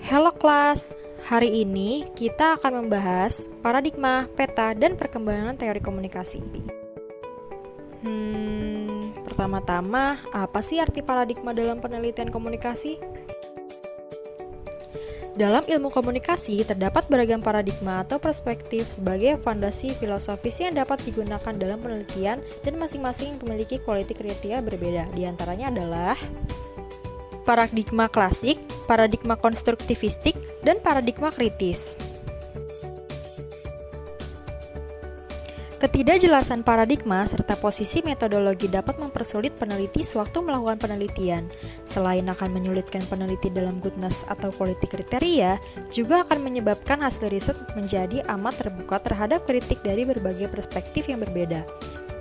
Halo kelas, hari ini kita akan membahas paradigma, peta, dan perkembangan teori komunikasi. Pertama-tama, apa sih arti paradigma dalam penelitian komunikasi? Dalam ilmu komunikasi, terdapat beragam paradigma atau perspektif sebagai fondasi filosofis yang dapat digunakan dalam penelitian dan masing-masing memiliki kualitas kriteria berbeda. Di antaranya adalah paradigma klasik, paradigma konstruktivistik, dan paradigma kritis. Ketidakjelasan paradigma serta posisi metodologi dapat mempersulit peneliti sewaktu melakukan penelitian. Selain akan menyulitkan peneliti dalam goodness atau quality kriteria, juga akan menyebabkan hasil riset menjadi amat terbuka terhadap kritik dari berbagai perspektif yang berbeda.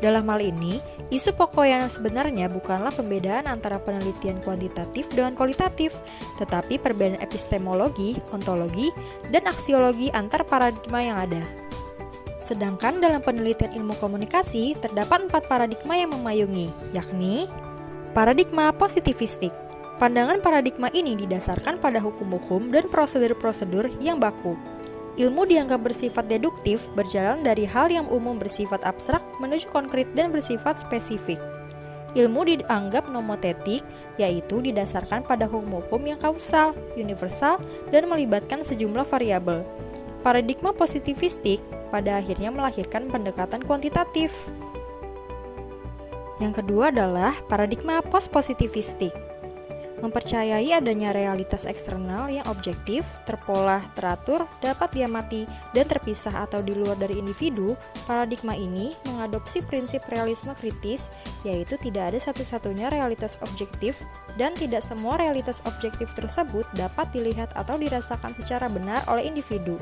Dalam hal ini, isu pokok yang sebenarnya bukanlah pembedaan antara penelitian kuantitatif dengan kualitatif, tetapi perbedaan epistemologi, ontologi, dan aksiologi antar paradigma yang ada. Sedangkan dalam penelitian ilmu komunikasi, terdapat 4 paradigma yang memayungi, yakni paradigma positivistik. Pandangan paradigma ini didasarkan pada hukum-hukum dan prosedur-prosedur yang baku. Ilmu dianggap bersifat deduktif, berjalan dari hal yang umum bersifat abstrak menuju konkret dan bersifat spesifik. Ilmu dianggap nomotetik, yaitu didasarkan pada hukum-hukum yang kausal, universal, dan melibatkan sejumlah variabel. Paradigma positivistik pada akhirnya melahirkan pendekatan kuantitatif. Yang kedua adalah paradigma post-positivistik. Mempercayai adanya realitas eksternal yang objektif, terpola, teratur, dapat diamati, dan terpisah atau di luar dari individu. Paradigma ini mengadopsi prinsip realisme kritis, yaitu tidak ada satu-satunya realitas objektif, dan tidak semua realitas objektif tersebut dapat dilihat atau dirasakan secara benar oleh individu.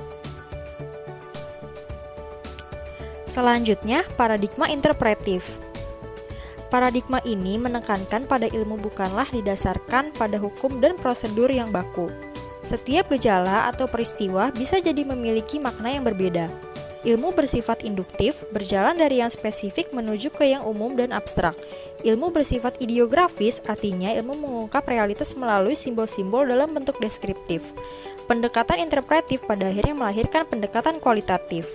Selanjutnya, paradigma interpretif. Paradigma ini menekankan pada ilmu bukanlah didasarkan pada hukum dan prosedur yang baku. Setiap gejala atau peristiwa bisa jadi memiliki makna yang berbeda. Ilmu bersifat induktif, berjalan dari yang spesifik menuju ke yang umum dan abstrak. Ilmu bersifat ideografis, artinya ilmu mengungkap realitas melalui simbol-simbol dalam bentuk deskriptif. Pendekatan interpretif pada akhirnya melahirkan pendekatan kualitatif.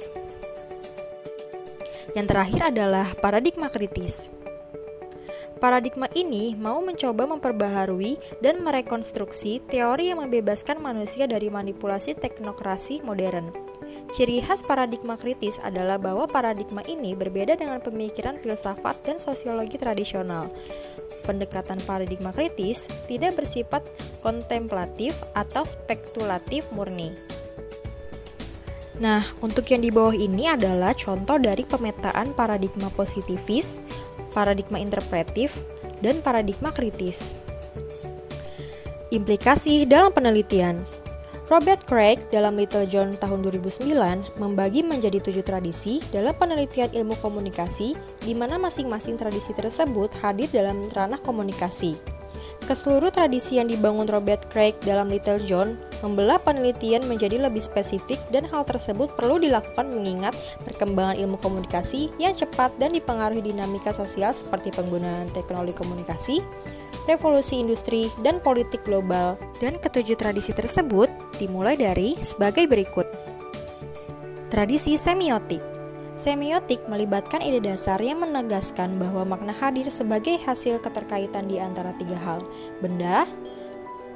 Yang terakhir adalah paradigma kritis. Paradigma ini mau mencoba memperbaharui dan merekonstruksi teori yang membebaskan manusia dari manipulasi teknokrasi modern. Ciri khas paradigma kritis adalah bahwa paradigma ini berbeda dengan pemikiran filsafat dan sosiologi tradisional. Pendekatan paradigma kritis tidak bersifat kontemplatif atau spekulatif murni. Nah, untuk yang di bawah ini adalah contoh dari pemetaan paradigma positivis, paradigma interpretif, dan paradigma kritis. Implikasi dalam penelitian. Robert Craig dalam Little John tahun 2009 membagi menjadi 7 tradisi dalam penelitian ilmu komunikasi, di mana masing-masing tradisi tersebut hadir dalam ranah komunikasi. Keseluruh tradisi yang dibangun Robert Craig dalam Little John membelah penelitian menjadi lebih spesifik, dan hal tersebut perlu dilakukan mengingat perkembangan ilmu komunikasi yang cepat dan dipengaruhi dinamika sosial seperti penggunaan teknologi komunikasi, revolusi industri, dan politik global. Dan ketujuh tradisi tersebut dimulai dari sebagai berikut. Tradisi semiotik. Semiotik melibatkan ide dasar yang menegaskan bahwa makna hadir sebagai hasil keterkaitan di antara 3 hal, benda,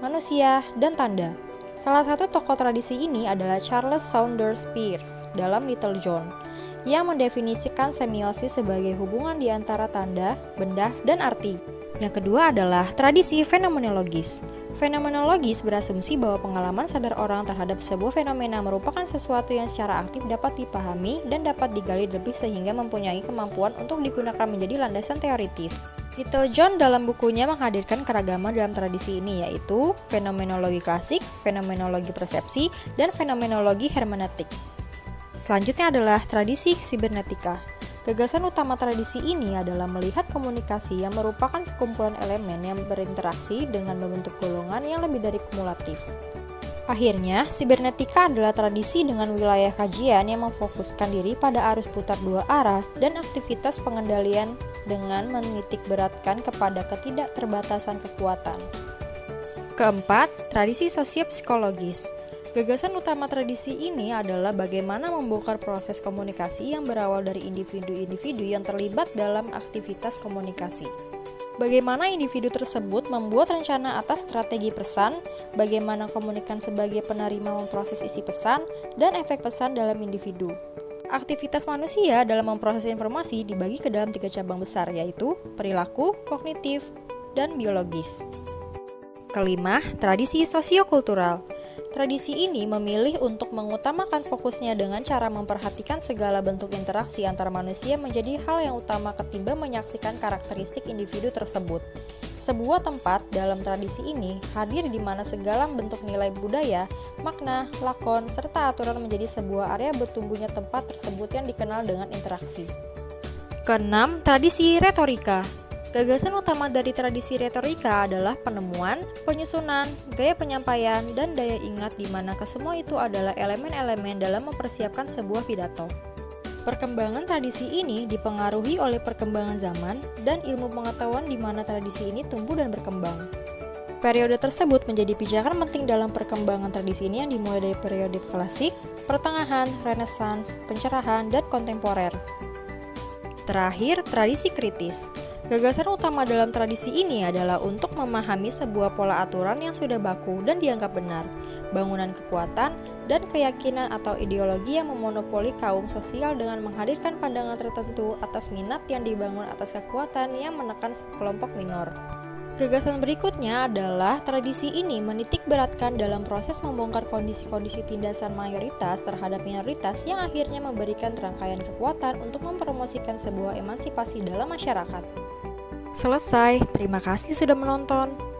manusia, dan tanda. Salah satu tokoh tradisi ini adalah Charles Saunders Peirce dalam Little John, yang mendefinisikan semiosis sebagai hubungan di antara tanda, benda, dan arti. Yang kedua adalah tradisi fenomenologis. Fenomenologis berasumsi bahwa pengalaman sadar orang terhadap sebuah fenomena merupakan sesuatu yang secara aktif dapat dipahami dan dapat digali lebih sehingga mempunyai kemampuan untuk digunakan menjadi landasan teoritis. Little John dalam bukunya menghadirkan keragaman dalam tradisi ini, yaitu fenomenologi klasik, fenomenologi persepsi, dan fenomenologi hermeneutik. Selanjutnya adalah tradisi sibernetika. Gagasan utama tradisi ini adalah melihat komunikasi yang merupakan sekumpulan elemen yang berinteraksi dengan membentuk golongan yang lebih dari kumulatif. Akhirnya, sibernetika adalah tradisi dengan wilayah kajian yang memfokuskan diri pada arus putar 2 arah dan aktivitas pengendalian dengan menitikberatkan kepada ketidakterbatasan kekuatan. Keempat, tradisi sosiopsikologis. Gagasan utama tradisi ini adalah bagaimana membongkar proses komunikasi yang berawal dari individu-individu yang terlibat dalam aktivitas komunikasi. Bagaimana individu tersebut membuat rencana atas strategi pesan, bagaimana komunikan sebagai penerima memproses isi pesan, dan efek pesan dalam individu. Aktivitas manusia dalam memproses informasi dibagi ke dalam 3 cabang besar, yaitu perilaku, kognitif, dan biologis. Kelima, tradisi sosiokultural. Tradisi ini memilih untuk mengutamakan fokusnya dengan cara memperhatikan segala bentuk interaksi antar manusia menjadi hal yang utama ketimbang menyaksikan karakteristik individu tersebut. Sebuah tempat dalam tradisi ini hadir di mana segala bentuk nilai budaya, makna, lakon, serta aturan menjadi sebuah area bertumbuhnya tempat tersebut yang dikenal dengan interaksi. Keenam, tradisi retorika. Gagasan utama dari tradisi retorika adalah penemuan, penyusunan, gaya penyampaian, dan daya ingat di mana kesemua itu adalah elemen-elemen dalam mempersiapkan sebuah pidato. Perkembangan tradisi ini dipengaruhi oleh perkembangan zaman dan ilmu pengetahuan di mana tradisi ini tumbuh dan berkembang. Periode tersebut menjadi pijakan penting dalam perkembangan tradisi ini yang dimulai dari periode klasik, pertengahan, renaissance, pencerahan, dan kontemporer. Terakhir, tradisi kritis. Gagasan utama dalam tradisi ini adalah untuk memahami sebuah pola aturan yang sudah baku dan dianggap benar, bangunan kekuatan, dan keyakinan atau ideologi yang memonopoli kaum sosial dengan menghadirkan pandangan tertentu atas minat yang dibangun atas kekuatan yang menekan kelompok minor. Gagasan berikutnya adalah tradisi ini menitik beratkan dalam proses membongkar kondisi-kondisi tindasan mayoritas terhadap minoritas yang akhirnya memberikan rangkaian kekuatan untuk mempromosikan sebuah emansipasi dalam masyarakat. Selesai, terima kasih sudah menonton.